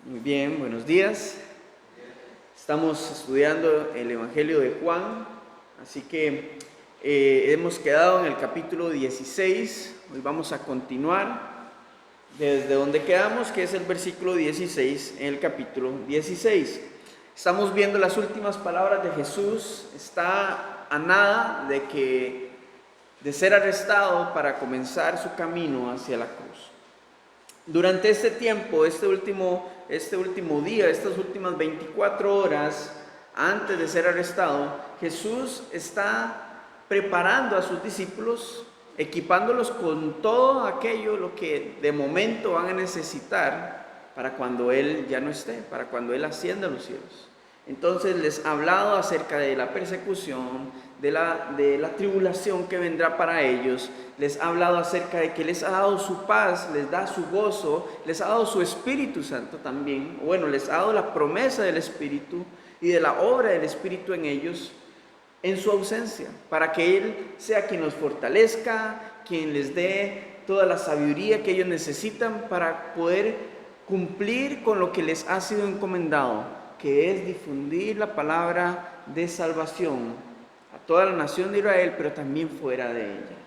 Muy bien, buenos días. Estamos estudiando el Evangelio de Juan, así que hemos quedado en el capítulo 16. Hoy vamos a continuar desde donde quedamos, que es el versículo 16, en el capítulo 16. Estamos viendo las últimas palabras de Jesús. Está a nada de ser arrestado para comenzar su camino hacia la cruz. Durante este tiempo, este último día, estas últimas 24 horas antes de ser arrestado, Jesús está preparando a sus discípulos, equipándolos con todo aquello lo que de momento van a necesitar para cuando Él ya no esté, para cuando Él ascienda a los cielos. Entonces les ha hablado acerca de la persecución, de la tribulación que vendrá para ellos. Les ha hablado acerca de que les ha dado su paz, les da su gozo, les ha dado su Espíritu Santo también. Bueno, les ha dado la promesa del Espíritu y de la obra del Espíritu en ellos, en su ausencia, para que Él sea quien los fortalezca, quien les dé toda la sabiduría que ellos necesitan para poder cumplir con lo que les ha sido encomendado, que es difundir la palabra de salvación a toda la nación de Israel, pero también fuera de ella.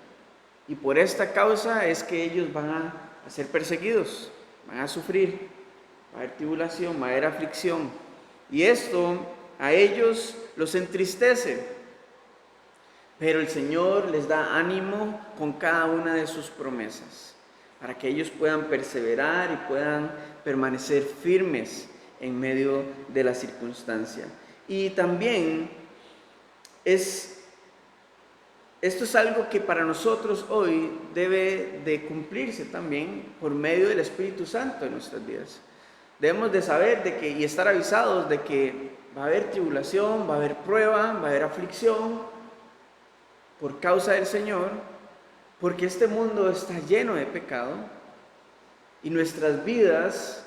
Y por esta causa es que ellos van a ser perseguidos, van a sufrir, va a haber tribulación, va a haber aflicción. Y esto a ellos los entristece, pero el Señor les da ánimo con cada una de sus promesas, para que ellos puedan perseverar y puedan permanecer firmes en medio de la circunstancia. Y también esto es algo que para nosotros hoy debe de cumplirse también por medio del Espíritu Santo en nuestras vidas. Debemos de saber y estar avisados de que va a haber tribulación, va a haber prueba, va a haber aflicción por causa del Señor, porque este mundo está lleno de pecado y nuestras vidas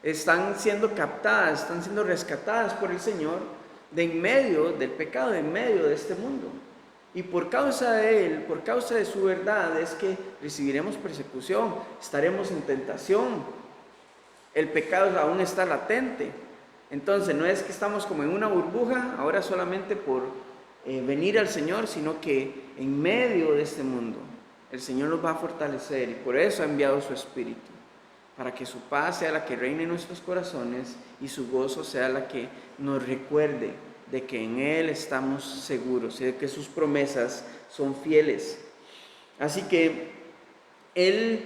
están siendo captadas, están siendo rescatadas por el Señor de en medio del pecado, de en medio de este mundo. Y por causa de Él, por causa de su verdad, es que recibiremos persecución, estaremos en tentación. El pecado aún está latente. Entonces no es que estamos como en una burbuja, ahora solamente por venir al Señor, sino que en medio de este mundo el Señor nos va a fortalecer y por eso ha enviado su Espíritu, para que su paz sea la que reine en nuestros corazones y su gozo sea la que nos recuerde de que en Él estamos seguros y de que sus promesas son fieles. Así que Él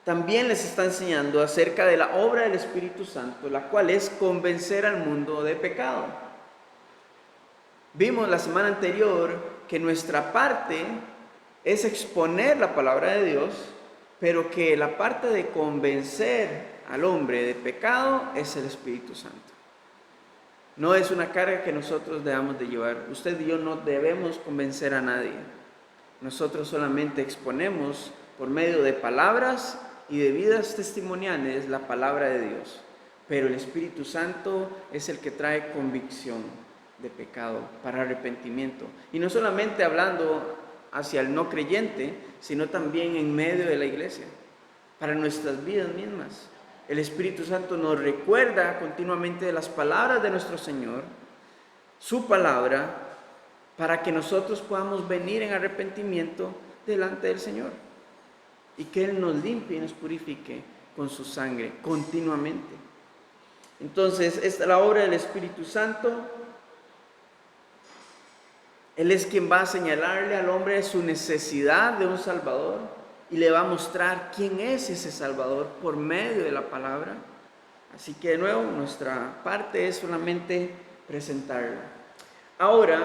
también les está enseñando acerca de la obra del Espíritu Santo, la cual es convencer al mundo de pecado. Vimos la semana anterior que nuestra parte es exponer la palabra de Dios, pero que la parte de convencer al hombre de pecado es el Espíritu Santo. No es una carga que nosotros debamos de llevar. Usted y yo no debemos convencer a nadie. Nosotros solamente exponemos por medio de palabras y de vidas testimoniales la palabra de Dios. Pero el Espíritu Santo es el que trae convicción de pecado para arrepentimiento. Y no solamente hablando hacia el no creyente, sino también en medio de la iglesia, para nuestras vidas mismas. El Espíritu Santo nos recuerda continuamente de las palabras de nuestro Señor, su palabra, para que nosotros podamos venir en arrepentimiento delante del Señor y que Él nos limpie y nos purifique con su sangre continuamente. Entonces, esta es la obra del Espíritu Santo. Él es quien va a señalarle al hombre su necesidad de un Salvador y le va a mostrar quién es ese Salvador por medio de la palabra. Así que de nuevo, nuestra parte es solamente presentarla. Ahora,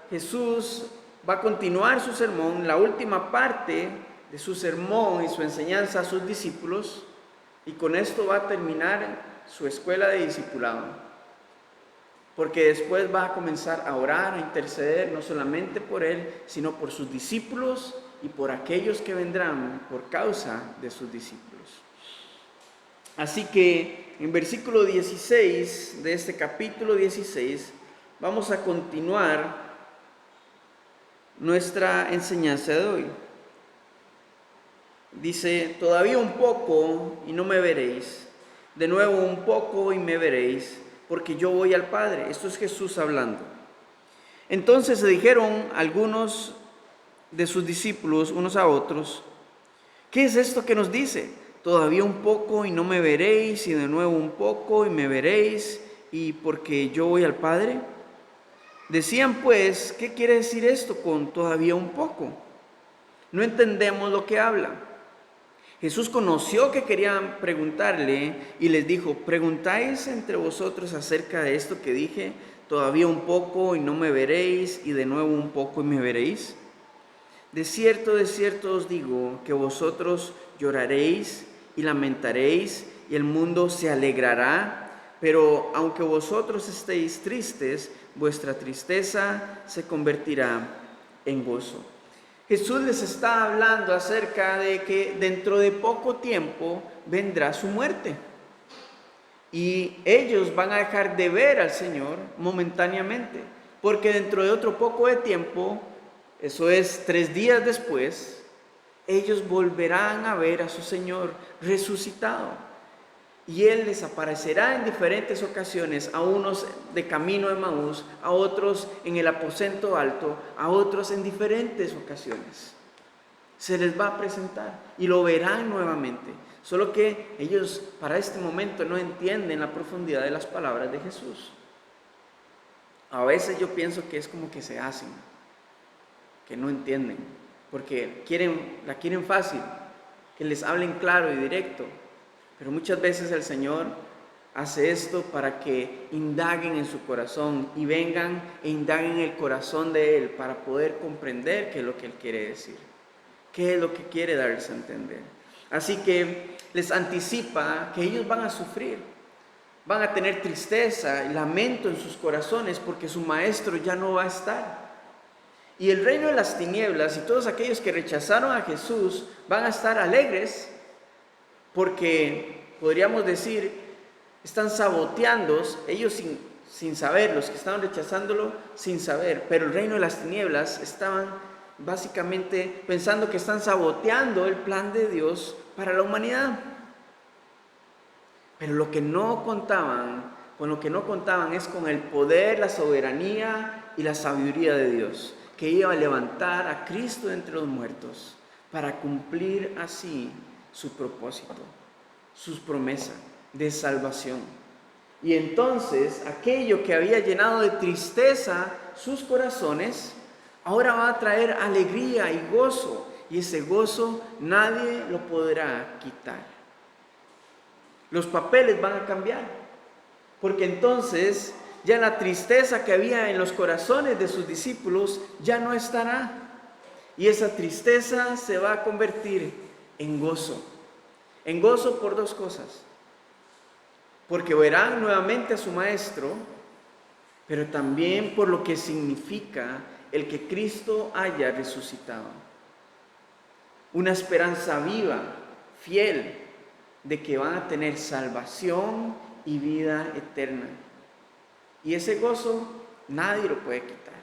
Jesús va a continuar su sermón, la última parte de su sermón y su enseñanza a sus discípulos, y con esto va a terminar su escuela de discipulado. Porque después va a comenzar a orar, a interceder, no solamente por él, sino por sus discípulos y por aquellos que vendrán por causa de sus discípulos. Así que en versículo 16 de este capítulo 16 vamos a continuar nuestra enseñanza de hoy. Dice: todavía un poco y no me veréis, de nuevo un poco y me veréis, porque yo voy al Padre. Esto es Jesús hablando. Entonces se dijeron algunos de sus discípulos unos a otros: ¿qué es esto que nos dice? Todavía un poco y no me veréis, y de nuevo un poco y me veréis, y porque yo voy al Padre. Decían pues: ¿qué quiere decir esto con todavía un poco? No entendemos lo que habla. Jesús conoció que querían preguntarle y les dijo: ¿preguntáis entre vosotros acerca de esto que dije? Todavía un poco y no me veréis, y de nuevo un poco y me veréis. De cierto os digo que vosotros lloraréis y lamentaréis, y el mundo se alegrará, pero aunque vosotros estéis tristes, vuestra tristeza se convertirá en gozo. Jesús les está hablando acerca de que dentro de poco tiempo vendrá su muerte. Y ellos van a dejar de ver al Señor momentáneamente, porque dentro de otro poco de tiempo, eso es 3 días después, ellos volverán a ver a su Señor resucitado. Y Él les aparecerá en diferentes ocasiones, a unos de camino de Emaús, a otros en el aposento alto, a otros en diferentes ocasiones. Se les va a presentar y lo verán nuevamente. Solo que ellos para este momento no entienden la profundidad de las palabras de Jesús. A veces yo pienso que es como que se hacen, que no entienden, porque la quieren fácil, que les hablen claro y directo. Pero muchas veces el Señor hace esto para que indaguen en su corazón y vengan e indaguen en el corazón de Él para poder comprender qué es lo que Él quiere decir, qué es lo que quiere darles a entender. Así que les anticipa que ellos van a sufrir, van a tener tristeza y lamento en sus corazones porque su Maestro ya no va a estar. Y el reino de las tinieblas y todos aquellos que rechazaron a Jesús van a estar alegres, porque podríamos decir, están saboteando, ellos sin saber, los que estaban rechazándolo sin saber, pero el reino de las tinieblas estaban básicamente pensando que están saboteando el plan de Dios para la humanidad. Pero con lo que no contaban es con el poder, la soberanía y la sabiduría de Dios, que iba a levantar a Cristo de entre los muertos para cumplir así su propósito, sus promesas de salvación. Y entonces aquello que había llenado de tristeza sus corazones, ahora va a traer alegría y gozo, y ese gozo nadie lo podrá quitar. Los papeles van a cambiar, porque entonces ya la tristeza que había en los corazones de sus discípulos ya no estará, y esa tristeza se va a convertir en gozo por 2 cosas: porque verán nuevamente a su Maestro, pero también por lo que significa el que Cristo haya resucitado. Una esperanza viva, fiel, de que van a tener salvación y vida eterna. Y ese gozo nadie lo puede quitar.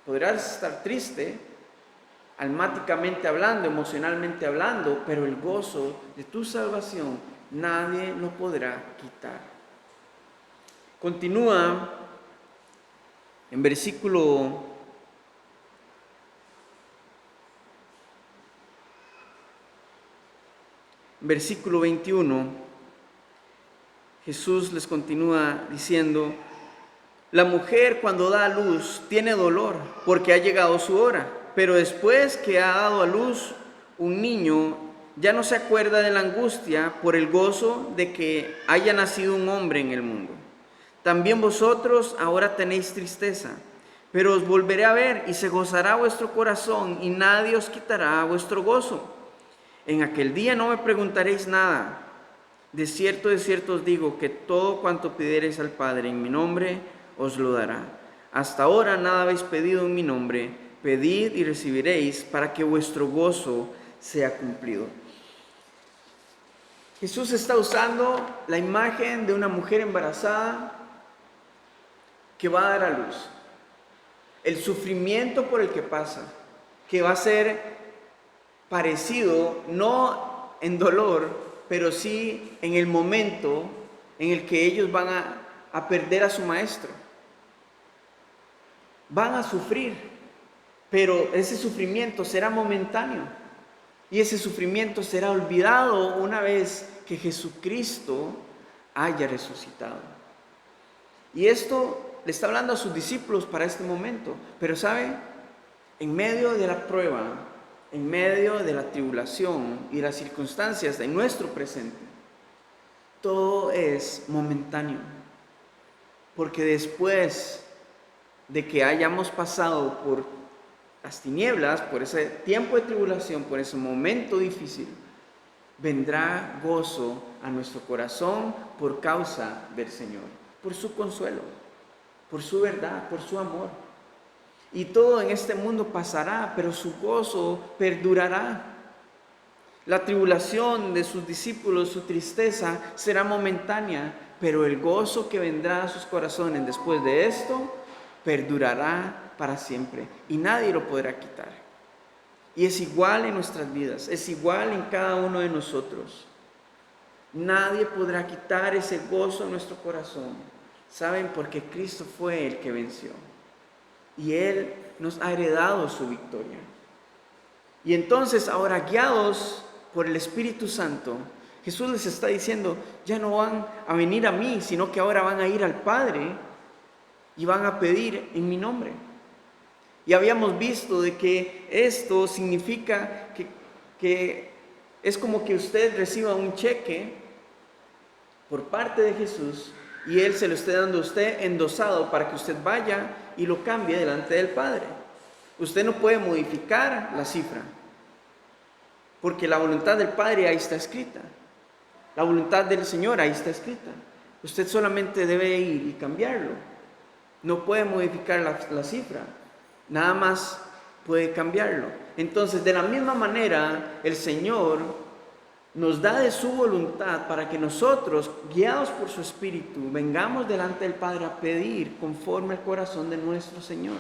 Podrás estar triste, almáticamente hablando, emocionalmente hablando, pero el gozo de tu salvación nadie lo podrá quitar. Continúa en versículo 21, Jesús les continúa diciendo: la mujer cuando da a luz tiene dolor porque ha llegado su hora, pero después que ha dado a luz un niño, ya no se acuerda de la angustia por el gozo de que haya nacido un hombre en el mundo. También vosotros ahora tenéis tristeza, pero os volveré a ver y se gozará vuestro corazón y nadie os quitará vuestro gozo. En aquel día no me preguntaréis nada. De cierto os digo que todo cuanto pidiereis al Padre en mi nombre, os lo dará. Hasta ahora nada habéis pedido en mi nombre. Pedid y recibiréis para que vuestro gozo sea cumplido. Jesús está usando la imagen de una mujer embarazada que va a dar a luz. El sufrimiento por el que pasa, que va a ser parecido, no en dolor, pero sí en el momento en el que ellos van a perder a su maestro. Van a sufrir, pero ese sufrimiento será momentáneo y ese sufrimiento será olvidado una vez que Jesucristo haya resucitado. Y esto le está hablando a sus discípulos para este momento, pero ¿sabe? En medio de la prueba, en medio de la tribulación y las circunstancias de nuestro presente, todo es momentáneo, porque después de que hayamos pasado por las tinieblas, por ese tiempo de tribulación, por ese momento difícil, vendrá gozo a nuestro corazón por causa del Señor, por su consuelo, por su verdad, por su amor. Y todo en este mundo pasará, pero su gozo perdurará. La tribulación de sus discípulos, su tristeza, será momentánea, pero el gozo que vendrá a sus corazones después de esto, perdurará para siempre y nadie lo podrá quitar. Y es igual en nuestras vidas, es igual en cada uno de nosotros. Nadie podrá quitar ese gozo en nuestro corazón. ¿Saben? Porque Cristo fue el que venció. Y Él nos ha heredado su victoria. Y entonces ahora, guiados por el Espíritu Santo, Jesús les está diciendo, ya no van a venir a mí, sino que ahora van a ir al Padre y van a pedir en mi nombre. Y habíamos visto de que esto significa que es como que usted reciba un cheque por parte de Jesús y Él se lo esté dando a usted endosado para que usted vaya y lo cambie delante del Padre. Usted no puede modificar la cifra, porque la voluntad del Padre ahí está escrita. La voluntad del Señor ahí está escrita. Usted solamente debe ir y cambiarlo. No puede modificar la cifra, nada más puede cambiarlo. Entonces, de la misma manera, el Señor nos da de su voluntad para que nosotros, guiados por su Espíritu, vengamos delante del Padre a pedir conforme al corazón de nuestro Señor.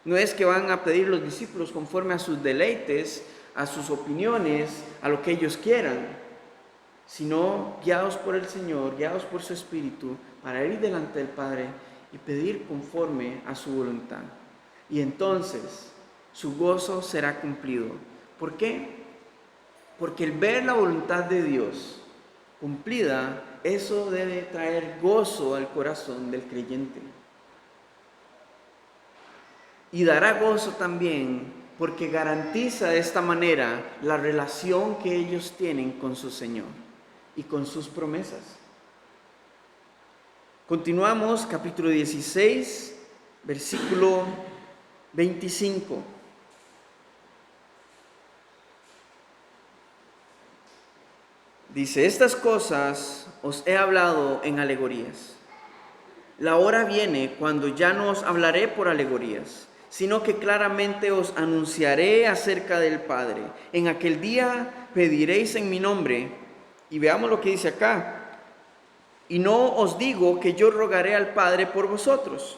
No es que van a pedir los discípulos conforme a sus deleites, a sus opiniones, a lo que ellos quieran, sino guiados por el Señor, guiados por su Espíritu, para ir delante del Padre y pedir conforme a su voluntad. Y entonces su gozo será cumplido. ¿Por qué? Porque el ver la voluntad de Dios cumplida, eso debe traer gozo al corazón del creyente. Y dará gozo también porque garantiza de esta manera la relación que ellos tienen con su Señor y con sus promesas. Continuamos, capítulo 16, versículo 25. Dice, estas cosas os he hablado en alegorías. La hora viene cuando ya no os hablaré por alegorías, sino que claramente os anunciaré acerca del Padre. En aquel día pediréis en mi nombre. Y veamos lo que dice acá. Y no os digo que yo rogaré al Padre por vosotros,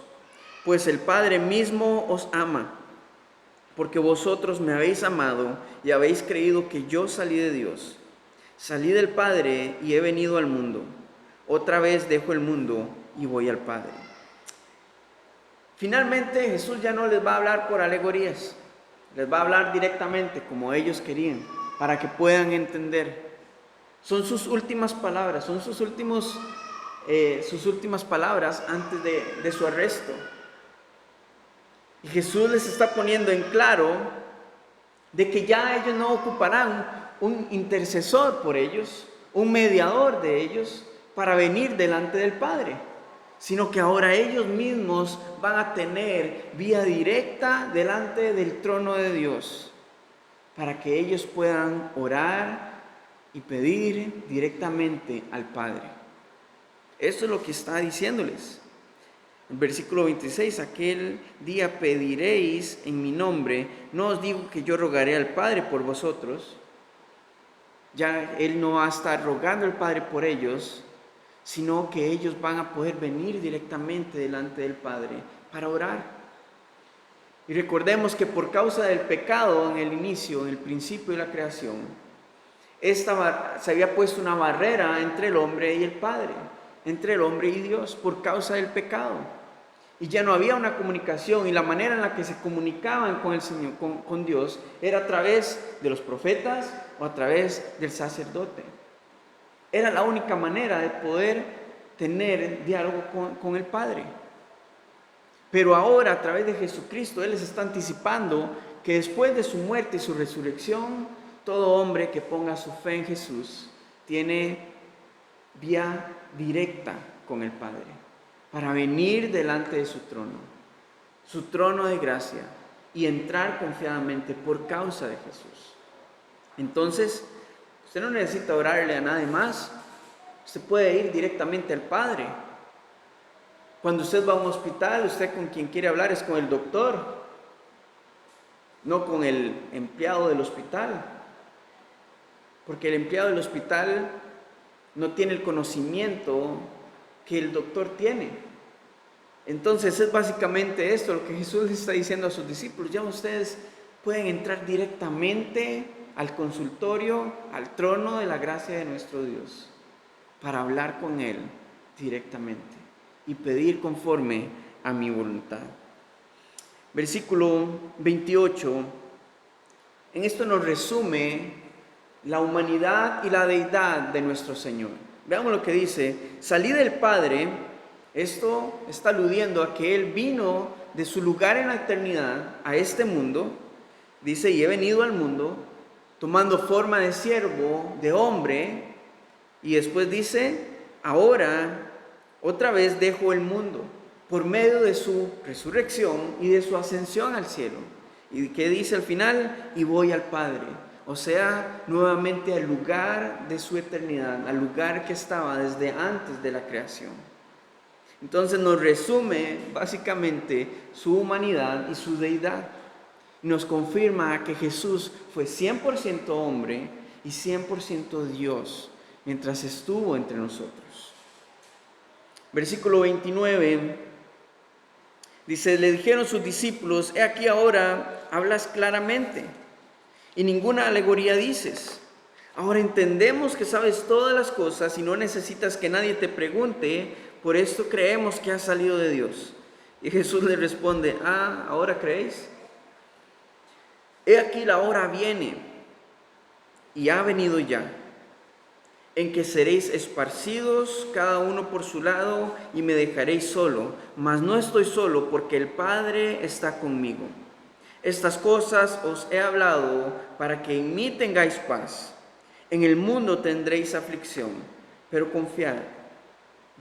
pues el Padre mismo os ama, porque vosotros me habéis amado y habéis creído que yo salí de Dios. Salí del Padre y he venido al mundo. Otra vez dejo el mundo y voy al Padre. Finalmente Jesús ya no les va a hablar por alegorías, les va a hablar directamente como ellos querían, para que puedan entender. Son sus últimas palabras, son sus últimas palabras antes de su arresto. Y Jesús les está poniendo en claro de que ya ellos no ocuparán un intercesor por ellos, un mediador de ellos, para venir delante del Padre, sino que ahora ellos mismos van a tener vía directa delante del trono de Dios, para que ellos puedan orar y pedir directamente al Padre. Eso es lo que está diciéndoles. El versículo 26, aquel día pediréis en mi nombre, no os digo que yo rogaré al Padre por vosotros. Ya Él no va a estar rogando al Padre por ellos, sino que ellos van a poder venir directamente delante del Padre para orar. Y recordemos que por causa del pecado en el inicio, en el principio de la creación, se había puesto una barrera entre el hombre y el Padre, entre el hombre y Dios, por causa del pecado. Y ya no había una comunicación, y la manera en la que se comunicaban con el Señor, con Dios, era a través de los profetas o a través del sacerdote. Era la única manera de poder tener diálogo con el Padre. Pero ahora, a través de Jesucristo, Él les está anticipando que después de su muerte y su resurrección, todo hombre que ponga su fe en Jesús tiene vía directa con el Padre para venir delante de su trono de gracia, y entrar confiadamente por causa de Jesús. Entonces, usted no necesita orarle a nadie más, usted puede ir directamente al Padre. Cuando usted va a un hospital, usted con quien quiere hablar es con el doctor, no con el empleado del hospital, porque el empleado del hospital no tiene el conocimiento que el doctor tiene. Entonces es básicamente esto lo que Jesús le está diciendo a sus discípulos: ya ustedes pueden entrar directamente al consultorio, al trono de la gracia de nuestro Dios, para hablar con Él directamente y pedir conforme a mi voluntad. Versículo 28, en esto nos resume la humanidad y la deidad de nuestro Señor. Veamos lo que dice: salí del Padre. Esto está aludiendo a que Él vino de su lugar en la eternidad a este mundo. Dice: y he venido al mundo tomando forma de siervo, de hombre. Y después dice: ahora otra vez dejo el mundo por medio de su resurrección y de su ascensión al cielo. ¿Y qué dice al final? Y voy al Padre. O sea, nuevamente al lugar de su eternidad, al lugar que estaba desde antes de la creación. Entonces nos resume básicamente su humanidad y su deidad. Nos confirma que Jesús fue 100% hombre y 100% Dios mientras estuvo entre nosotros. Versículo 29 dice: le dijeron sus discípulos: he aquí ahora hablas claramente y ninguna alegoría dices. Ahora entendemos que sabes todas las cosas y no necesitas que nadie te pregunte. Por esto creemos que has salido de Dios. Y Jesús le responde: ¿ahora creéis? He aquí la hora viene, y ha venido ya, en que seréis esparcidos cada uno por su lado, y me dejaréis solo. Mas no estoy solo, porque el Padre está conmigo. Estas cosas os he hablado para que en mí tengáis paz. En el mundo tendréis aflicción, pero confiad,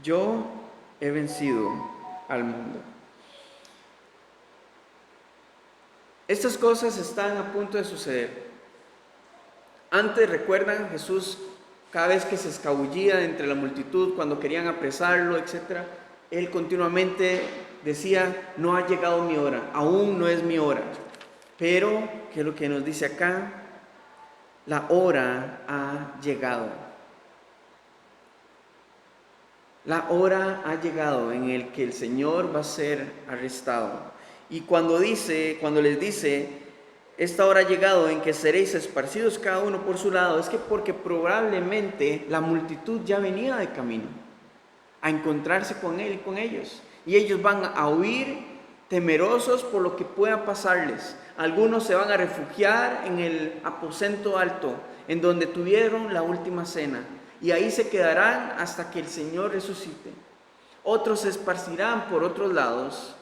yo he vencido al mundo. Estas cosas están a punto de suceder. Antes, recuerdan, Jesús, cada vez que se escabullía entre la multitud, cuando querían apresarlo, etc., Él continuamente decía: no ha llegado mi hora, aún no es mi hora. Pero, ¿qué es lo que nos dice acá? La hora ha llegado. La hora ha llegado en el que el Señor va a ser arrestado. Y cuando les dice: esta hora ha llegado en que seréis esparcidos cada uno por su lado, es que porque probablemente la multitud ya venía de camino a encontrarse con Él y con ellos. Y ellos van a huir temerosos por lo que pueda pasarles. Algunos se van a refugiar en el aposento alto, en donde tuvieron la última cena, y ahí se quedarán hasta que el Señor resucite. Otros se esparcirán por otros lados,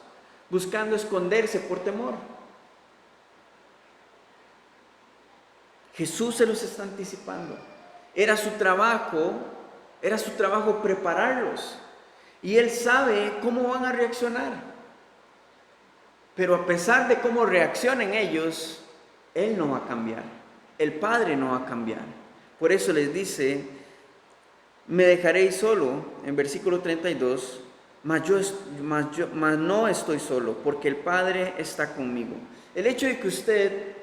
buscando esconderse por temor. Jesús se los está anticipando. Era su trabajo prepararlos. Y Él sabe cómo van a reaccionar. Pero a pesar de cómo reaccionen ellos, Él no va a cambiar. El Padre no va a cambiar. Por eso les dice: me dejaréis solo, en versículo 32, mas no estoy solo, porque el Padre está conmigo. El hecho de que usted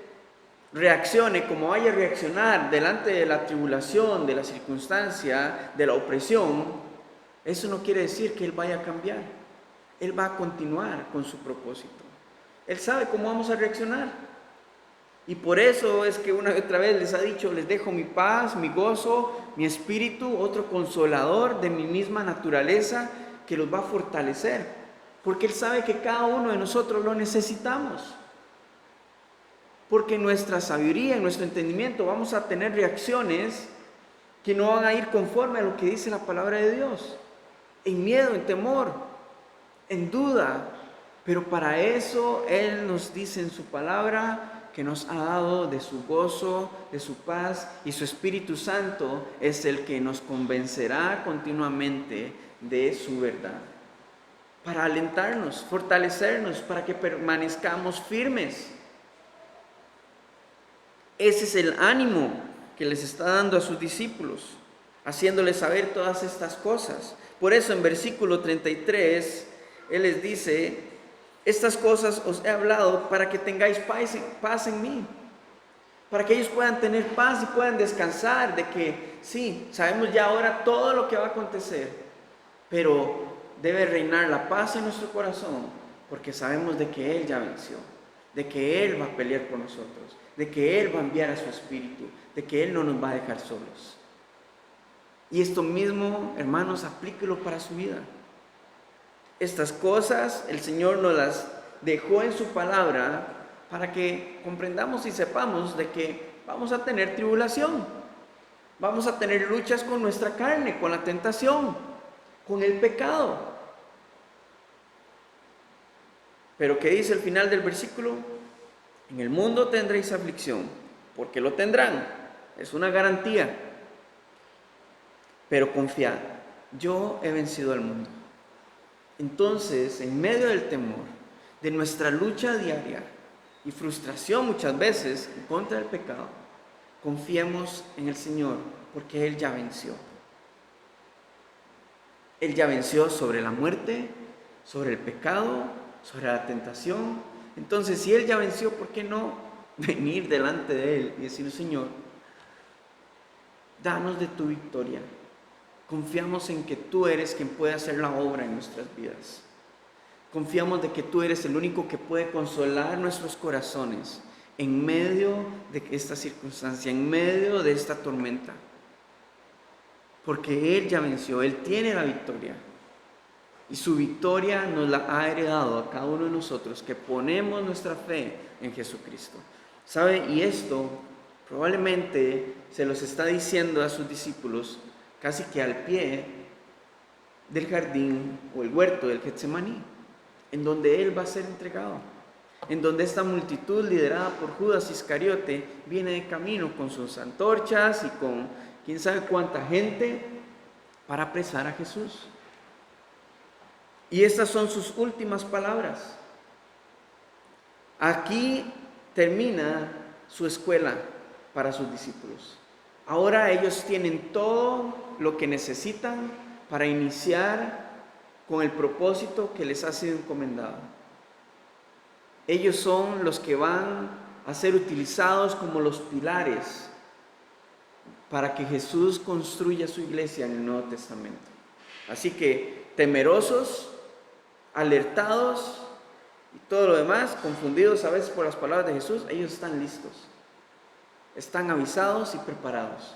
reaccione como vaya a reaccionar delante de la tribulación, de la circunstancia, de la opresión, eso no quiere decir que Él vaya a cambiar. Él va a continuar con su propósito. Él sabe cómo vamos a reaccionar. Y por eso es que una y otra vez les ha dicho, les dejo mi paz, mi gozo, mi espíritu, otro consolador de mi misma naturaleza que los va a fortalecer. Porque Él sabe que cada uno de nosotros lo necesitamos. Porque en nuestra sabiduría, en nuestro entendimiento, vamos a tener reacciones que no van a ir conforme a lo que dice la palabra de Dios. En miedo, en temor, en duda. Pero para eso Él nos dice en su palabra que nos ha dado de su gozo, de su paz, y su Espíritu Santo es el que nos convencerá continuamente de su verdad. Para alentarnos, fortalecernos, para que permanezcamos firmes. Ese es el ánimo que les está dando a sus discípulos, haciéndoles saber todas estas cosas. Por eso en versículo 33, Él les dice: estas cosas os he hablado para que tengáis paz en mí, para que ellos puedan tener paz y puedan descansar de que sí, sabemos ya ahora todo lo que va a acontecer, pero debe reinar la paz en nuestro corazón, porque sabemos de que Él ya venció, de que Él va a pelear por nosotros, de que Él va a enviar a su Espíritu, de que Él no nos va a dejar solos. Y esto mismo, hermanos, aplíquelo para su vida. Estas cosas el Señor nos las dejó en su palabra para que comprendamos y sepamos de que vamos a tener tribulación, vamos a tener luchas con nuestra carne, con la tentación, con el pecado. Pero ¿qué dice el final del versículo? En el mundo tendréis aflicción, porque lo tendrán, es una garantía. Pero confiad, yo he vencido al mundo. Entonces, en medio del temor, de nuestra lucha diaria y frustración muchas veces en contra del pecado, confiemos en el Señor, porque Él ya venció. Él ya venció sobre la muerte, sobre el pecado, sobre la tentación. Entonces, si Él ya venció, ¿por qué no venir delante de Él y decir: Señor, danos de tu victoria? Confiamos en que tú eres quien puede hacer la obra en nuestras vidas. Confiamos de que tú eres el único que puede consolar nuestros corazones en medio de esta circunstancia, en medio de esta tormenta. Porque Él ya venció, Él tiene la victoria. Y su victoria nos la ha heredado a cada uno de nosotros que ponemos nuestra fe en Jesucristo. ¿Sabe? Y esto probablemente se los está diciendo a sus discípulos casi que al pie del jardín o el huerto del Getsemaní, en donde Él va a ser entregado, en donde esta multitud liderada por Judas Iscariote viene de camino con sus antorchas y con quién sabe cuánta gente para apresar a Jesús. Y estas son sus últimas palabras. Aquí termina su escuela para sus discípulos. Ahora ellos tienen todo lo que necesitan para iniciar con el propósito que les ha sido encomendado. Ellos son los que van a ser utilizados como los pilares para que Jesús construya su iglesia en el Nuevo Testamento. Así que temerosos, alertados y todo lo demás, confundidos a veces por las palabras de Jesús, ellos están listos. Están avisados y preparados.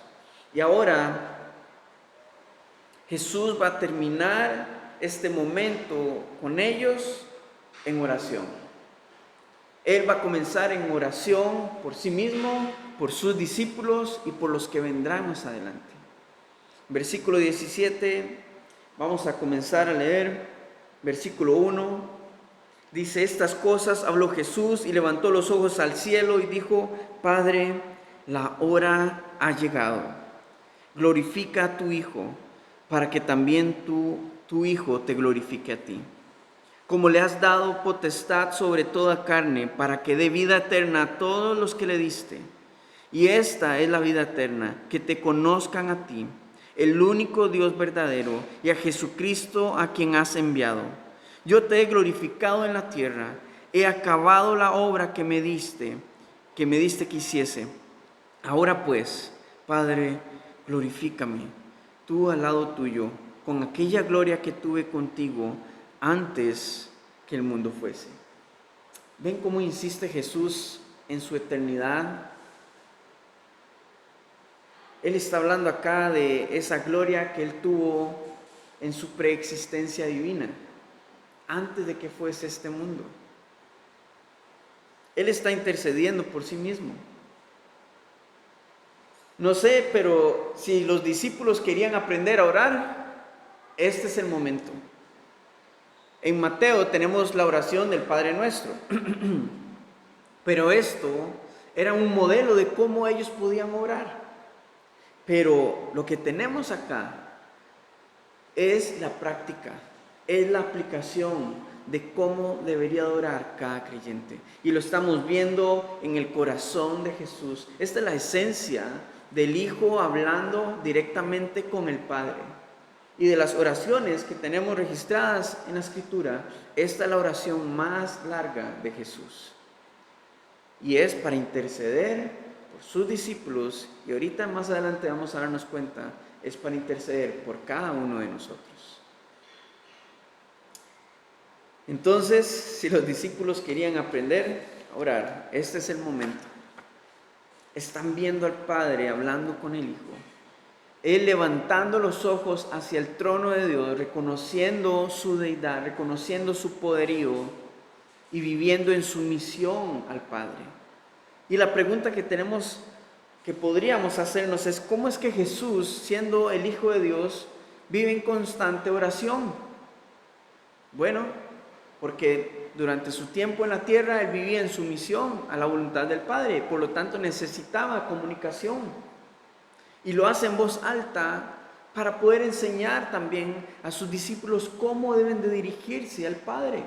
Y ahora Jesús va a terminar este momento con ellos en oración. Él va a comenzar en oración por sí mismo, por sus discípulos y por los que vendrán más adelante. Versículo 17, vamos a comenzar a leer. Versículo 1. Dice: estas cosas habló Jesús y levantó los ojos al cielo y dijo: Padre, la hora ha llegado. Glorifica a tu Hijo, para que también tu Hijo te glorifique a ti. Como le has dado potestad sobre toda carne, para que dé vida eterna a todos los que le diste. Y esta es la vida eterna, que te conozcan a ti, el único Dios verdadero, y a Jesucristo a quien has enviado. Yo te he glorificado en la tierra, he acabado la obra que me diste que hiciese. Ahora pues, Padre, glorifícame, tú al lado tuyo, con aquella gloria que tuve contigo antes que el mundo fuese. ¿Ven cómo insiste Jesús en su eternidad. Él está hablando acá de esa gloria que Él tuvo en su preexistencia divina, antes de que fuese este mundo. Él está intercediendo por sí mismo. No sé, pero si los discípulos querían aprender a orar, este es el momento. En Mateo tenemos la oración del Padre Nuestro, pero esto era un modelo de cómo ellos podían orar. Pero lo que tenemos acá es la práctica, es la aplicación de cómo debería orar cada creyente. Y lo estamos viendo en el corazón de Jesús. Esta es la esencia del Hijo hablando directamente con el Padre. Y de las oraciones que tenemos registradas en la Escritura, esta es la oración más larga de Jesús. Y es para interceder por sus discípulos, y ahorita más adelante vamos a darnos cuenta, es para interceder por cada uno de nosotros. Entonces, si los discípulos querían aprender a orar, este es el momento. Están viendo al Padre hablando con el Hijo. Él levantando los ojos hacia el trono de Dios, reconociendo su deidad, reconociendo su poderío y viviendo en sumisión al Padre. Y la pregunta que podríamos hacernos es: ¿cómo es que Jesús, siendo el Hijo de Dios, vive en constante oración? Bueno, porque durante su tiempo en la tierra Él vivía en sumisión a la voluntad del Padre, por lo tanto necesitaba comunicación. Y lo hace en voz alta para poder enseñar también a sus discípulos cómo deben de dirigirse al Padre,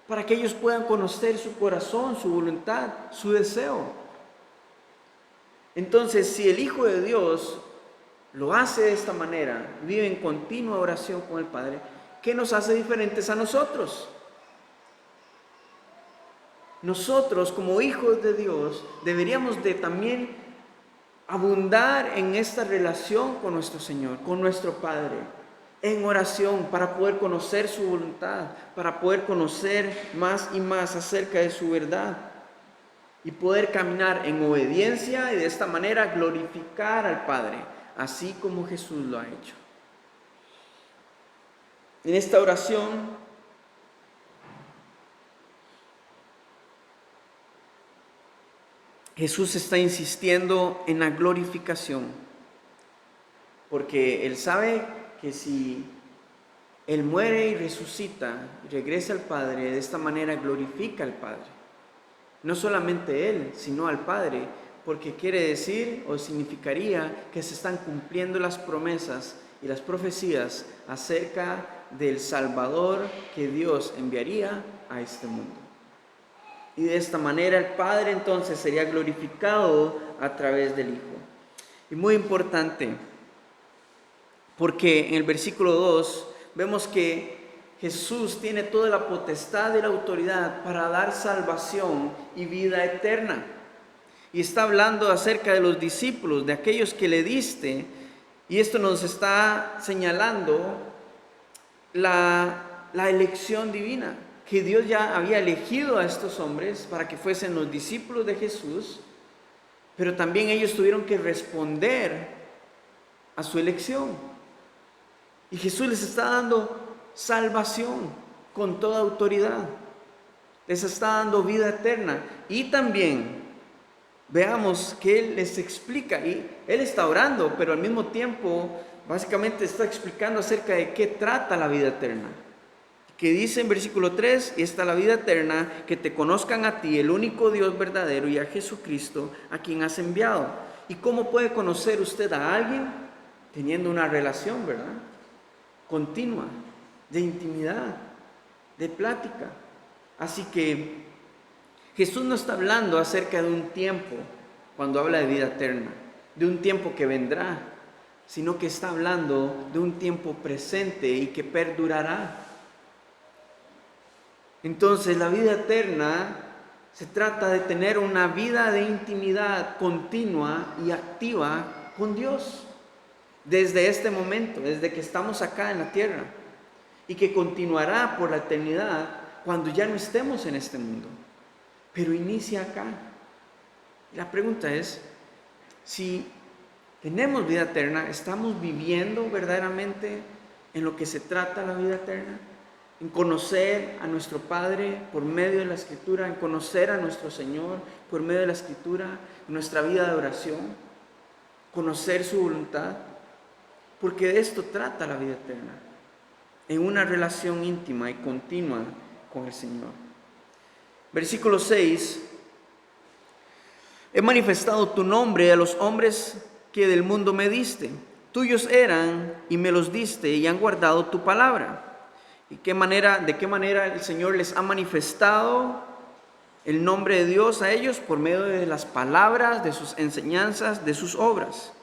para que ellos puedan conocer su corazón, su voluntad, su deseo. Entonces, si el Hijo de Dios lo hace de esta manera, vive en continua oración con el Padre, ¿qué nos hace diferentes a nosotros? Nosotros, como hijos de Dios, deberíamos de también abundar en esta relación con nuestro Señor, con nuestro Padre, en oración, para poder conocer su voluntad, para poder conocer más y más acerca de su verdad y poder caminar en obediencia y de esta manera glorificar al Padre, así como Jesús lo ha hecho. En esta oración Jesús está insistiendo en la glorificación, porque Él sabe que si Él muere y resucita y regresa al Padre, de esta manera glorifica al Padre. No solamente Él, sino al Padre, porque quiere decir o significaría que se están cumpliendo las promesas y las profecías acerca del Salvador que Dios enviaría a este mundo. Y de esta manera el Padre entonces sería glorificado a través del Hijo. Y muy importante, porque en el versículo 2 vemos que Jesús tiene toda la potestad y la autoridad para dar salvación y vida eterna. Y está hablando acerca de los discípulos, de aquellos que le diste. Y esto nos está señalando la elección divina, que Dios ya había elegido a estos hombres para que fuesen los discípulos de Jesús, pero también ellos tuvieron que responder a su elección. Y Jesús les está dando salvación con toda autoridad, les está dando vida eterna. Y también veamos que Él les explica, y Él está orando, pero al mismo tiempo básicamente está explicando acerca de qué trata la vida eterna. Que dice en versículo 3, esta es la vida eterna, que te conozcan a ti, el único Dios verdadero, y a Jesucristo, a quien has enviado. ¿Y cómo puede conocer usted a alguien? Teniendo una relación, ¿verdad? Continua, de intimidad, de plática. Así que Jesús no está hablando acerca de un tiempo, cuando habla de vida eterna, de un tiempo que vendrá, sino que está hablando de un tiempo presente y que perdurará. Entonces, la vida eterna se trata de tener una vida de intimidad continua y activa con Dios, desde este momento, desde que estamos acá en la tierra, y que continuará por la eternidad cuando ya no estemos en este mundo. Pero inicia acá, Y la pregunta es, si tenemos vida eterna, ¿estamos viviendo verdaderamente en lo que se trata la vida eterna? En conocer a nuestro Padre por medio de la Escritura, en conocer a nuestro Señor por medio de la Escritura, en nuestra vida de oración, conocer su voluntad, porque de esto trata la vida eterna, en una relación íntima y continua con el Señor. Versículo 6: he manifestado tu nombre a los hombres que del mundo me diste. Tuyos eran y me los diste y han guardado tu palabra. ¿Y de qué manera el Señor les ha manifestado el nombre de Dios a ellos? Por medio de las palabras, de sus enseñanzas, de sus obras.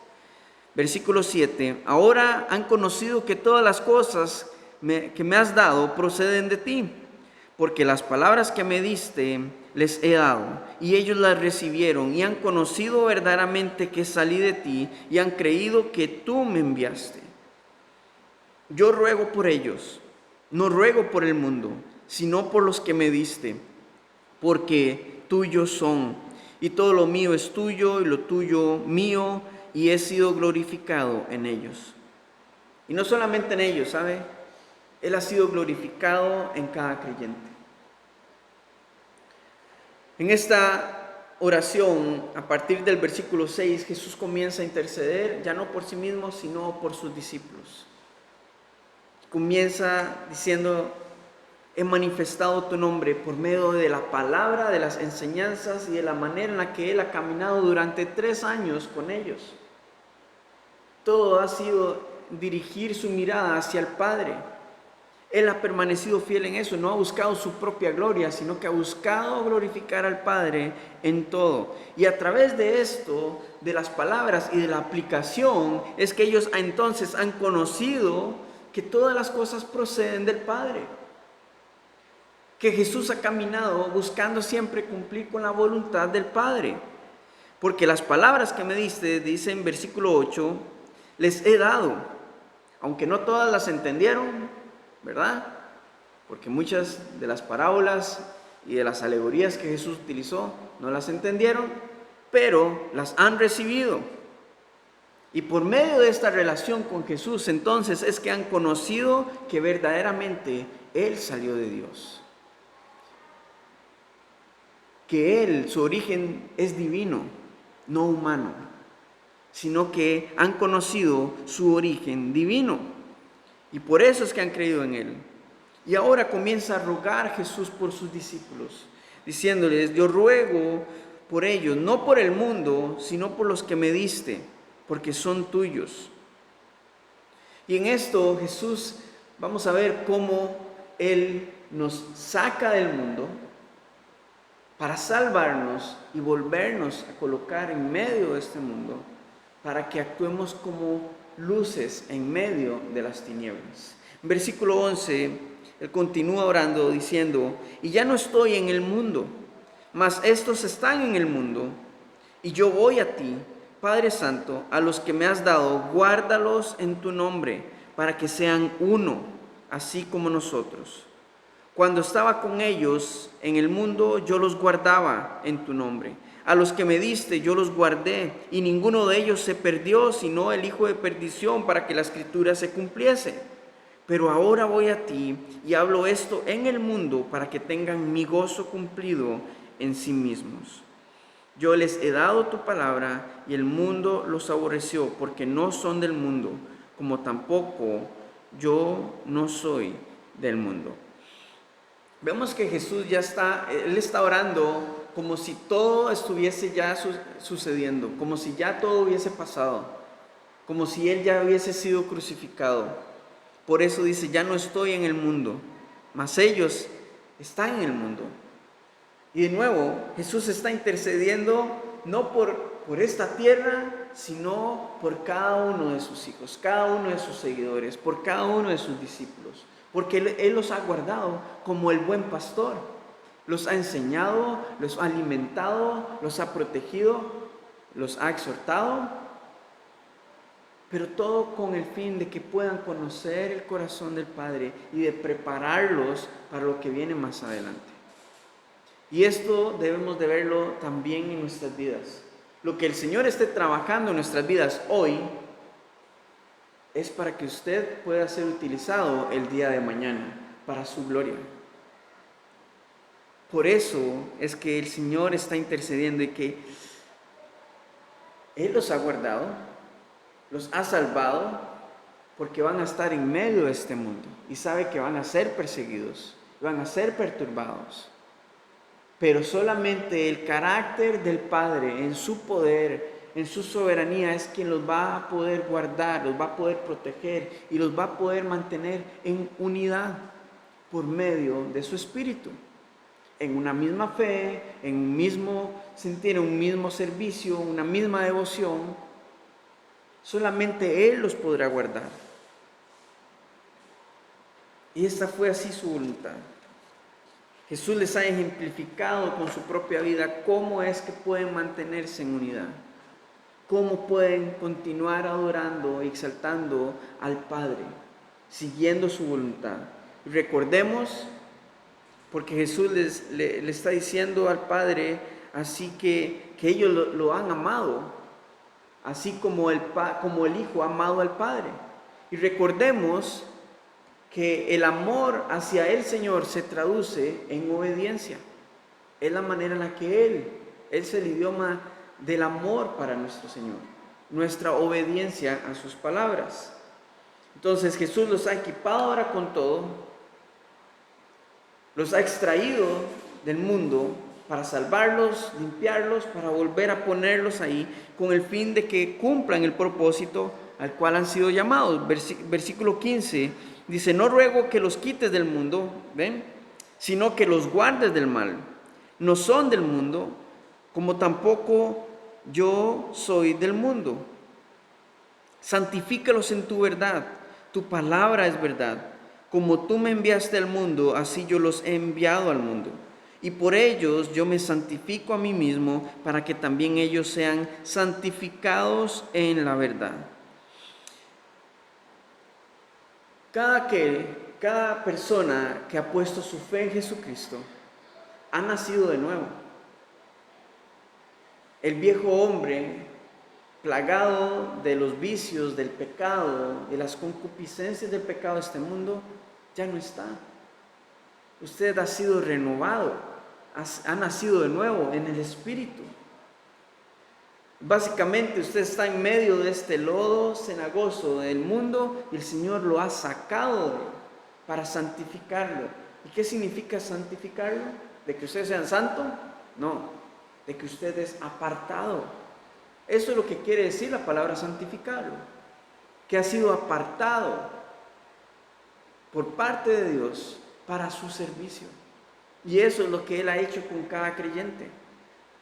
Versículo 7: ahora han conocido que todas las cosas que me has dado proceden de ti, porque las palabras que me diste les he dado, y ellos las recibieron, y han conocido verdaderamente que salí de ti, y han creído que tú me enviaste. Yo ruego por ellos, no ruego por el mundo, sino por los que me diste, porque tuyos son, y todo lo mío es tuyo, y lo tuyo mío, y he sido glorificado en ellos. Y no solamente en ellos, ¿sabe? Él ha sido glorificado en cada creyente. En esta oración, a partir del versículo 6, Jesús comienza a interceder, ya no por sí mismo, sino por sus discípulos. Comienza diciendo: he manifestado tu nombre por medio de la palabra, de las enseñanzas y de la manera en la que Él ha caminado durante 3 años con ellos. Todo ha sido dirigir su mirada hacia el Padre. Él ha permanecido fiel en eso, no ha buscado su propia gloria, sino que ha buscado glorificar al Padre en todo. Y a través de esto, de las palabras y de la aplicación, es que ellos entonces han conocido que todas las cosas proceden del Padre. Que Jesús ha caminado buscando siempre cumplir con la voluntad del Padre. Porque las palabras que me diste, dice en versículo 8, les he dado, aunque no todas las entendieron, ¿verdad? Porque muchas de las parábolas y de las alegorías que Jesús utilizó no las entendieron, pero las han recibido. Y por medio de esta relación con Jesús, entonces es que han conocido que verdaderamente Él salió de Dios. Que Él, su origen es divino, no humano, sino que han conocido su origen divino. Y por eso es que han creído en Él. Y ahora comienza a rogar Jesús por sus discípulos, diciéndoles: yo ruego por ellos, no por el mundo, sino por los que me diste, porque son tuyos. Y en esto Jesús, vamos a ver cómo Él nos saca del mundo para salvarnos y volvernos a colocar en medio de este mundo, para que actuemos como luces en medio de las tinieblas. En versículo 11, Él continúa orando diciendo: y ya no estoy en el mundo, mas estos están en el mundo, y yo voy a ti, Padre Santo, a los que me has dado, guárdalos en tu nombre, para que sean uno, así como nosotros. Cuando estaba con ellos en el mundo, yo los guardaba en tu nombre. A los que me diste, yo los guardé, y ninguno de ellos se perdió, sino el hijo de perdición, para que la escritura se cumpliese. Pero ahora voy a ti, y hablo esto en el mundo, para que tengan mi gozo cumplido en sí mismos. Yo les he dado tu palabra, y el mundo los aborreció, porque no son del mundo, como tampoco yo no soy del mundo. Vemos que Jesús Él está orando como si todo estuviese ya sucediendo, como si ya todo hubiese pasado, como si Él ya hubiese sido crucificado. Por eso dice: ya no estoy en el mundo, mas ellos están en el mundo. Y de nuevo, Jesús está intercediendo no por esta tierra, sino por cada uno de sus hijos, cada uno de sus seguidores, por cada uno de sus discípulos. Porque Él los ha guardado como el buen pastor. Los ha enseñado, los ha alimentado, los ha protegido, los ha exhortado. Pero todo con el fin de que puedan conocer el corazón del Padre y de prepararlos para lo que viene más adelante. Y esto debemos de verlo también en nuestras vidas. Lo que el Señor esté trabajando en nuestras vidas hoy es para que usted pueda ser utilizado el día de mañana para su gloria. Por eso es que el Señor está intercediendo y que Él los ha guardado, los ha salvado, porque van a estar en medio de este mundo y sabe que van a ser perseguidos, van a ser perturbados. Pero solamente el carácter del Padre en su poder, en su soberanía, es quien los va a poder guardar, los va a poder proteger y los va a poder mantener en unidad por medio de su Espíritu, en una misma fe, en un mismo sentir, en un mismo servicio, una misma devoción. Solamente Él los podrá guardar. Y esta fue así su voluntad. Jesús les ha ejemplificado con su propia vida cómo es que pueden mantenerse en unidad, cómo pueden continuar adorando y exaltando al Padre, siguiendo su voluntad. Recordemos, porque Jesús le está diciendo al Padre, así que ellos lo han amado, así como el Hijo ha amado al Padre. Y recordemos que el amor hacia el Señor se traduce en obediencia. Es la manera en la que Él es el idioma del amor para nuestro Señor, nuestra obediencia a sus palabras. Entonces Jesús los ha equipado ahora con todo, los ha extraído del mundo para salvarlos, limpiarlos, para volver a ponerlos ahí con el fin de que cumplan el propósito al cual han sido llamados. Versículo 15 dice: no ruego que los quites del mundo, ¿ven?, sino que los guardes del mal. No son del mundo, como tampoco yo soy del mundo. Santifícalos en tu verdad, tu palabra es verdad. Como tú me enviaste al mundo, así yo los he enviado al mundo. Y por ellos yo me santifico a mí mismo, para que también ellos sean santificados en la verdad. Cada persona que ha puesto su fe en Jesucristo ha nacido de nuevo. El viejo hombre, plagado de los vicios, del pecado, de las concupiscencias del pecado de este mundo, ya no está. Usted ha sido renovado, ha nacido de nuevo en el Espíritu. Básicamente usted está en medio de este lodo cenagoso del mundo y el Señor lo ha sacado de él para santificarlo. ¿Y qué significa santificarlo? ¿De que usted sea santo? No, de que usted es apartado. Eso es lo que quiere decir la palabra santificarlo, que ha sido apartado por parte de Dios para su servicio. Y eso es lo que Él ha hecho con cada creyente.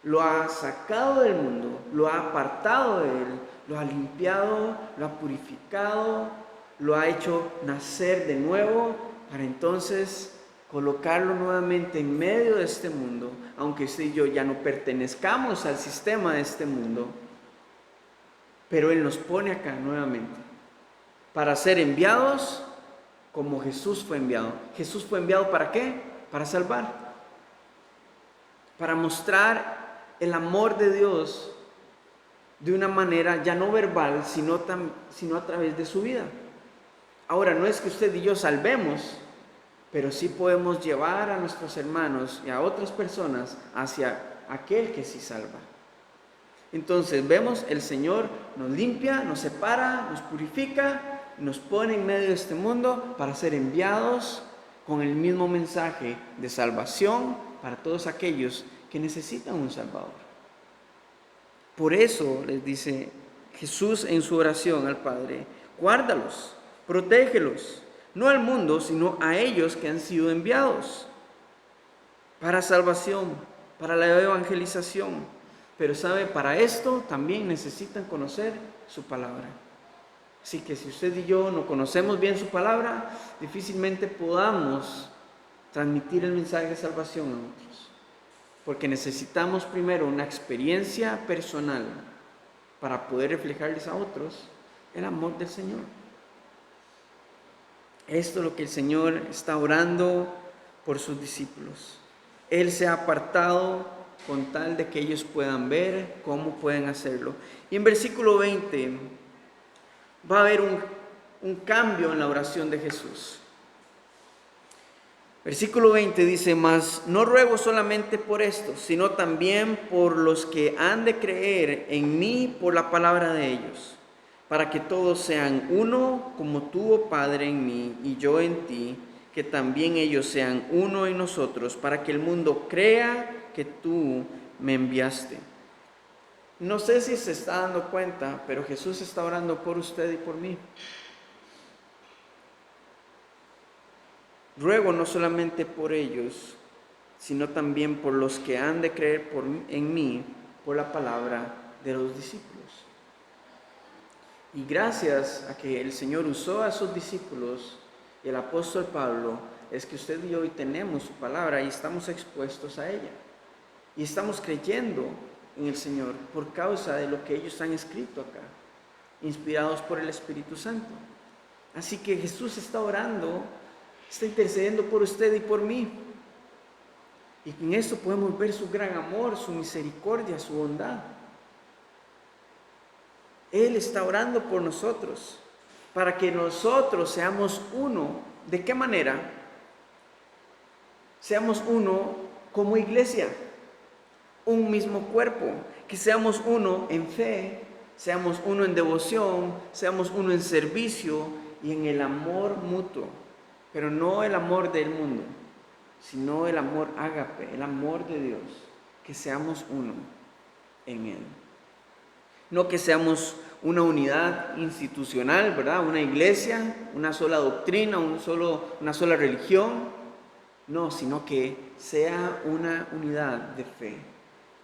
Lo ha sacado del mundo, lo ha apartado de él, lo ha limpiado, lo ha purificado, lo ha hecho nacer de nuevo para entonces colocarlo nuevamente en medio de este mundo, aunque usted y yo ya no pertenezcamos al sistema de este mundo, pero Él nos pone acá nuevamente para ser enviados como Jesús fue enviado. ¿Jesús fue enviado para qué? Para salvar, para mostrar el amor de Dios de una manera ya no verbal, sino a través de su vida. Ahora, no es que usted y yo salvemos, pero sí podemos llevar a nuestros hermanos y a otras personas hacia aquel que sí salva. Entonces vemos, el Señor nos limpia, nos separa, nos purifica, nos pone en medio de este mundo para ser enviados con el mismo mensaje de salvación para todos aquellos que necesitan un Salvador. Por eso les dice Jesús en su oración al Padre: guárdalos, protégelos, no al mundo, sino a ellos que han sido enviados para salvación, para la evangelización. Pero sabe, para esto también necesitan conocer su palabra. Así que si usted y yo no conocemos bien su palabra, difícilmente podamos transmitir el mensaje de salvación a otros. Porque necesitamos primero una experiencia personal para poder reflejarles a otros el amor del Señor. Esto es lo que el Señor está orando por sus discípulos. Él se ha apartado con tal de que ellos puedan ver cómo pueden hacerlo. Y en versículo 20 va a haber un cambio en la oración de Jesús. Versículo 20 dice: mas no ruego solamente por esto, sino también por los que han de creer en mí por la palabra de ellos, para que todos sean uno, como tú, oh Padre, en mí y yo en ti, que también ellos sean uno en nosotros, para que el mundo crea que tú me enviaste. No sé si se está dando cuenta, pero Jesús está orando por usted y por mí. Ruego no solamente por ellos, sino también por los que han de creer en mí por la palabra de los discípulos. Y gracias a que el Señor usó a sus discípulos y el apóstol Pablo, es que usted y yo hoy tenemos su palabra y estamos expuestos a ella. Y estamos creyendo en el Señor por causa de lo que ellos han escrito acá, inspirados por el Espíritu Santo. Así que Jesús está orando, está intercediendo por usted y por mí. Y en esto podemos ver su gran amor, su misericordia, su bondad. Él está orando por nosotros, para que nosotros seamos uno. ¿De qué manera? Seamos uno como iglesia, un mismo cuerpo, que seamos uno en fe, seamos uno en devoción, seamos uno en servicio y en el amor mutuo. Pero no el amor del mundo, sino el amor ágape, el amor de Dios, que seamos uno en Él. No que seamos una unidad institucional, ¿verdad? Una iglesia, una sola doctrina, una sola religión. No, sino que sea una unidad de fe,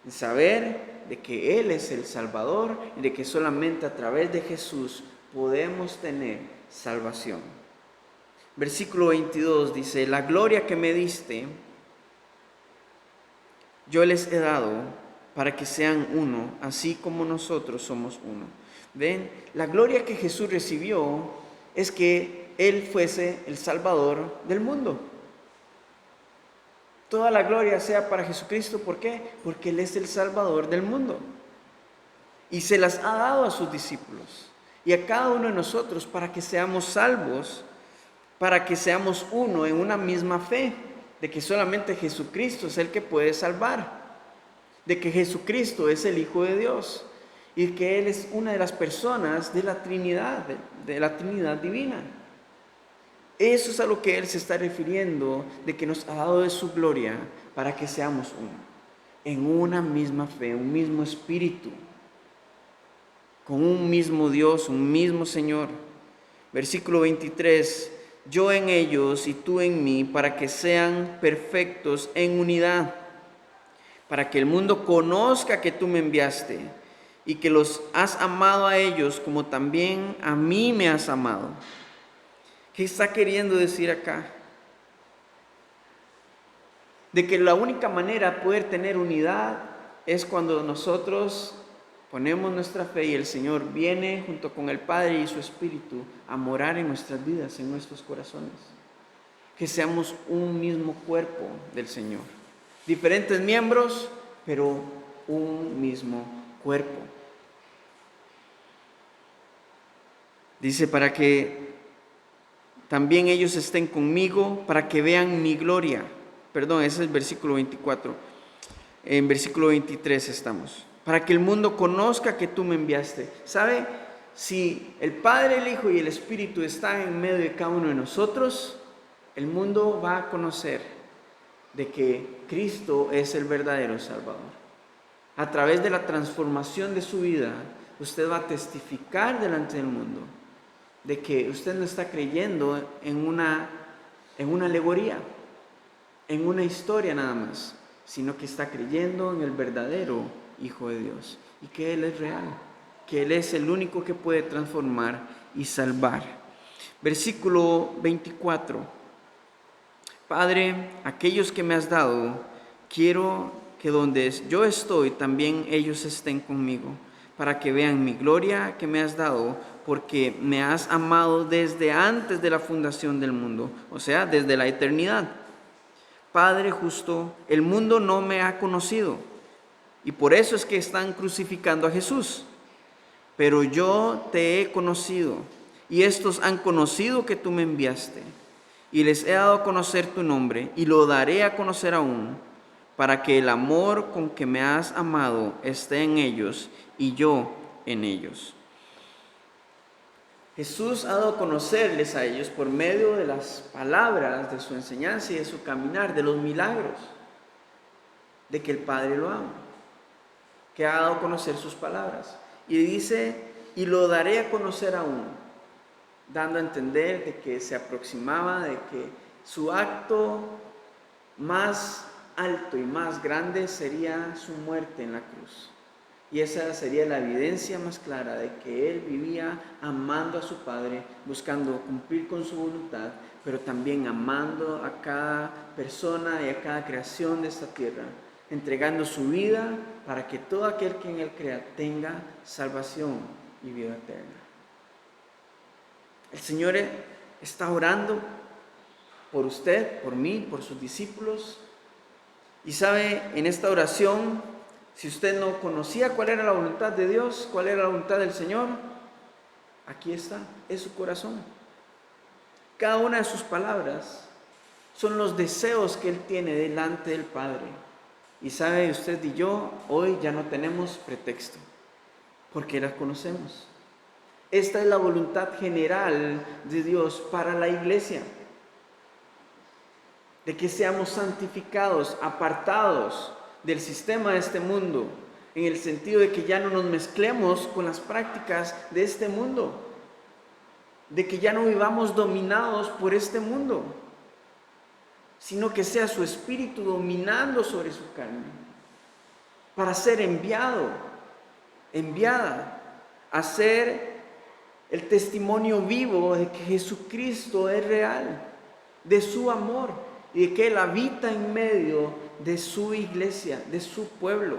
de saber de que Él es el Salvador y de que solamente a través de Jesús podemos tener salvación. Versículo 22 dice: la gloria que me diste, yo les he dado para que sean uno, así como nosotros somos uno. ¿Ven? La gloria que Jesús recibió es que Él fuese el Salvador del mundo. Toda la gloria sea para Jesucristo. ¿Por qué? Porque Él es el Salvador del mundo. Y se las ha dado a sus discípulos y a cada uno de nosotros para que seamos salvos, para que seamos uno en una misma fe, de que solamente Jesucristo es el que puede salvar, de que Jesucristo es el Hijo de Dios y que Él es una de las personas de la Trinidad, de la Trinidad divina. Eso es a lo que Él se está refiriendo, de que nos ha dado de su gloria para que seamos uno, en una misma fe, un mismo espíritu, con un mismo Dios, un mismo Señor. Versículo 23: yo en ellos y tú en mí, para que sean perfectos en unidad, para que el mundo conozca que tú me enviaste y que los has amado a ellos como también a mí me has amado. ¿Qué está queriendo decir acá? De que la única manera de poder tener unidad es cuando nosotros ponemos nuestra fe y el Señor viene junto con el Padre y su Espíritu a morar en nuestras vidas, en nuestros corazones. Que seamos un mismo cuerpo del Señor. Diferentes miembros, pero un mismo cuerpo. Dice: para que también ellos estén conmigo, para que vean mi gloria. Perdón, ese es el versículo 24. En versículo 23 estamos. Para que el mundo conozca que tú me enviaste. ¿Sabe? Si el Padre, el Hijo y el Espíritu están en medio de cada uno de nosotros, el mundo va a conocer de que Cristo es el verdadero Salvador. A través de la transformación de su vida, usted va a testificar delante del mundo de que usted no está creyendo en una alegoría, en una historia nada más, sino que está creyendo en el verdadero Hijo de Dios y que Él es real, que Él es el único que puede transformar y salvar. Versículo 24: Padre, aquellos que me has dado, quiero que donde yo estoy también ellos estén conmigo, para que vean mi gloria que me has dado, porque me has amado desde antes de la fundación del mundo, o sea, desde la eternidad. Padre justo, el mundo no me ha conocido, y por eso es que están crucificando a Jesús. Pero yo te he conocido, y estos han conocido que tú me enviaste, y les he dado a conocer tu nombre, y lo daré a conocer aún, para que el amor con que me has amado esté en ellos, y yo en ellos. Jesús ha dado a conocerles a ellos por medio de las palabras, de su enseñanza y de su caminar, de los milagros, de que el Padre lo ama, que ha dado a conocer sus palabras. Y dice, y lo daré a conocer aún, dando a entender de que se aproximaba, de que su acto más alto y más grande sería su muerte en la cruz. Y esa sería la evidencia más clara de que Él vivía amando a su Padre, buscando cumplir con su voluntad, pero también amando a cada persona y a cada creación de esta tierra, entregando su vida para que todo aquel que en Él crea tenga salvación y vida eterna. El Señor está orando por usted, por mí, por sus discípulos. Y sabe, en esta oración, si usted no conocía cuál era la voluntad de Dios, cuál era la voluntad del Señor, aquí está, es su corazón. Cada una de sus palabras son los deseos que Él tiene delante del Padre. Y sabe, usted y yo hoy ya no tenemos pretexto, porque las conocemos. Esta es la voluntad general de Dios para la iglesia, de que seamos santificados, apartados del sistema de este mundo, en el sentido de que ya no nos mezclemos con las prácticas de este mundo, de que ya no vivamos dominados por este mundo, sino que sea su espíritu dominando sobre su carne, para ser enviada a ser el testimonio vivo de que Jesucristo es real, de su amor y de que Él habita en medio de su iglesia, de su pueblo.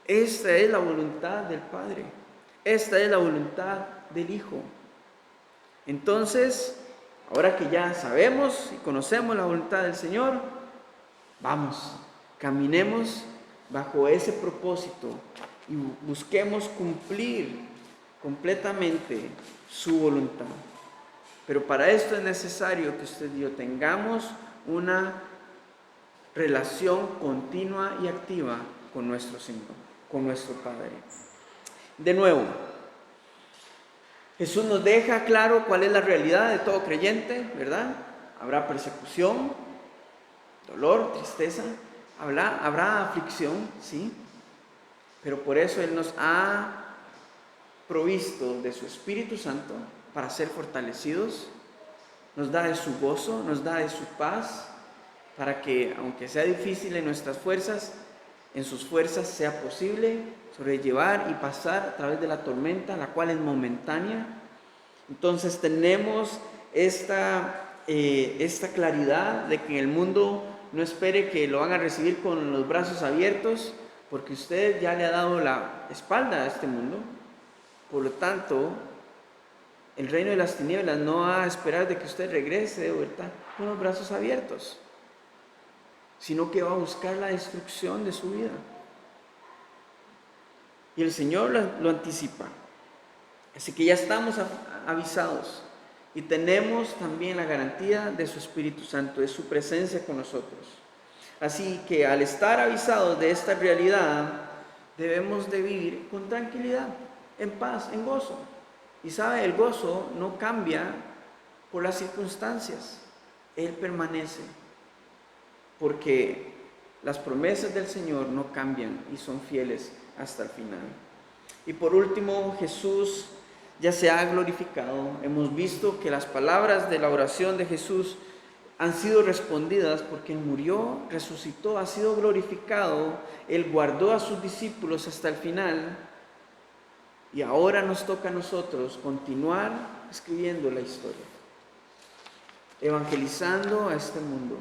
Esta es la voluntad del Padre, esta es la voluntad del Hijo. Entonces, ahora que ya sabemos y conocemos la voluntad del Señor, vamos, caminemos bajo ese propósito y busquemos cumplir completamente su voluntad. Pero para esto es necesario que usted y yo tengamos una relación continua y activa con nuestro Señor, con nuestro Padre. De nuevo, Jesús nos deja claro cuál es la realidad de todo creyente, ¿verdad? Habrá persecución, dolor, tristeza, habrá aflicción, ¿sí? Pero por eso Él nos ha provisto de su Espíritu Santo para ser fortalecidos, nos da de su gozo, nos da de su paz, para que, aunque sea difícil en nuestras fuerzas, en sus fuerzas sea posible sobrellevar y pasar a través de la tormenta, la cual es momentánea. Entonces tenemos esta claridad de que en el mundo no espere que lo van a recibir con los brazos abiertos, porque usted ya le ha dado la espalda a este mundo. Por lo tanto, el reino de las tinieblas no va a esperar de que usted regrese de vuelta con los brazos abiertos, sino que va a buscar la destrucción de su vida. Y el Señor lo anticipa. Así que ya estamos avisados y tenemos también la garantía de su Espíritu Santo, de su presencia con nosotros. Así que al estar avisados de esta realidad, debemos de vivir con tranquilidad, en paz, en gozo. Y sabe, el gozo no cambia por las circunstancias, Él permanece, porque las promesas del Señor no cambian y son fieles hasta el final. Y por último, Jesús ya se ha glorificado. Hemos visto que las palabras de la oración de Jesús han sido respondidas porque Él murió, resucitó, ha sido glorificado, Él guardó a sus discípulos hasta el final. Y ahora nos toca a nosotros continuar escribiendo la historia, evangelizando a este mundo,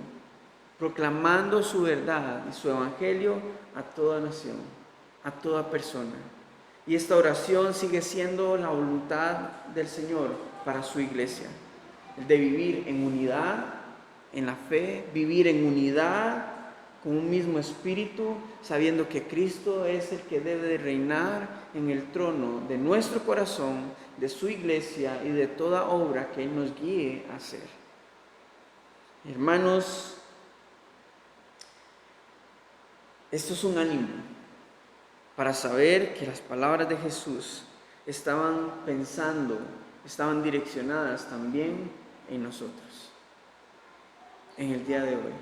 proclamando su verdad y su evangelio a toda nación, a toda persona. Y esta oración sigue siendo la voluntad del Señor para su iglesia, el de vivir en unidad, en la fe, vivir en unidad con un mismo espíritu, sabiendo que Cristo es el que debe de reinar en el trono de nuestro corazón, de su iglesia y de toda obra que Él nos guíe a hacer. Hermanos, esto es un ánimo para saber que las palabras de Jesús estaban direccionadas también en nosotros, en el día de hoy.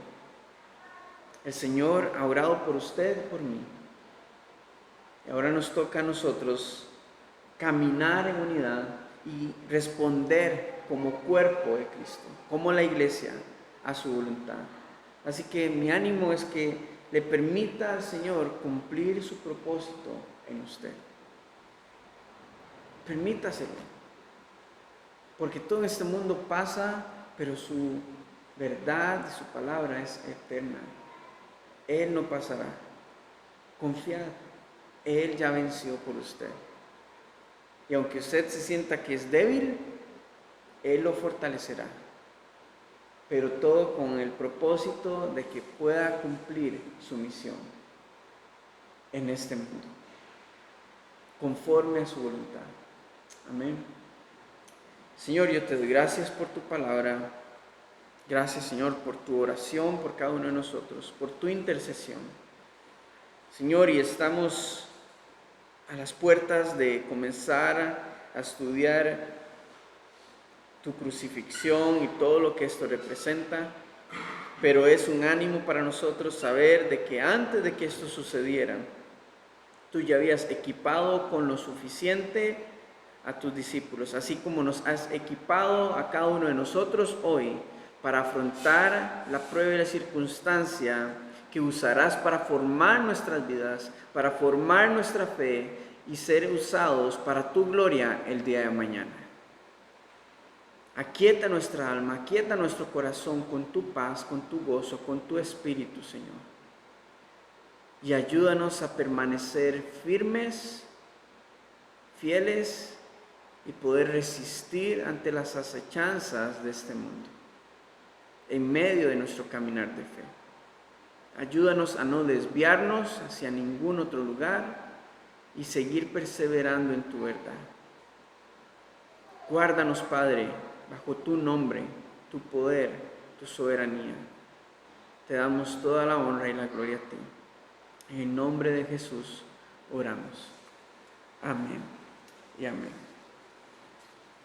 El Señor ha orado por usted y por mí. Y ahora nos toca a nosotros caminar en unidad y responder como cuerpo de Cristo, como la iglesia, a su voluntad. Así que mi ánimo es que le permita al Señor cumplir su propósito en usted. Permítaselo. Porque todo en este mundo pasa, pero su verdad y su palabra es eterna. Él no pasará. Confiad. Él ya venció por usted. Y aunque usted se sienta que es débil, Él lo fortalecerá. Pero todo con el propósito de que pueda cumplir su misión en este mundo, conforme a su voluntad. Amén. Señor, yo te doy gracias por tu palabra. Gracias, Señor, por tu oración por cada uno de nosotros, por tu intercesión. Señor, y estamos a las puertas de comenzar a estudiar tu crucifixión y todo lo que esto representa, pero es un ánimo para nosotros saber de que antes de que esto sucediera, tú ya habías equipado con lo suficiente a tus discípulos, así como nos has equipado a cada uno de nosotros hoy para afrontar la prueba y la circunstancia que usarás para formar nuestras vidas, para formar nuestra fe y ser usados para tu gloria el día de mañana. Aquieta nuestra alma, aquieta nuestro corazón con tu paz, con tu gozo, con tu espíritu, Señor. Y ayúdanos a permanecer firmes, fieles y poder resistir ante las acechanzas de este mundo, en medio de nuestro caminar de fe. Ayúdanos a no desviarnos hacia ningún otro lugar y seguir perseverando en tu verdad. Guárdanos, Padre, bajo tu nombre, tu poder, tu soberanía. Te damos toda la honra y la gloria a ti. En el nombre de Jesús oramos. Amén y amén.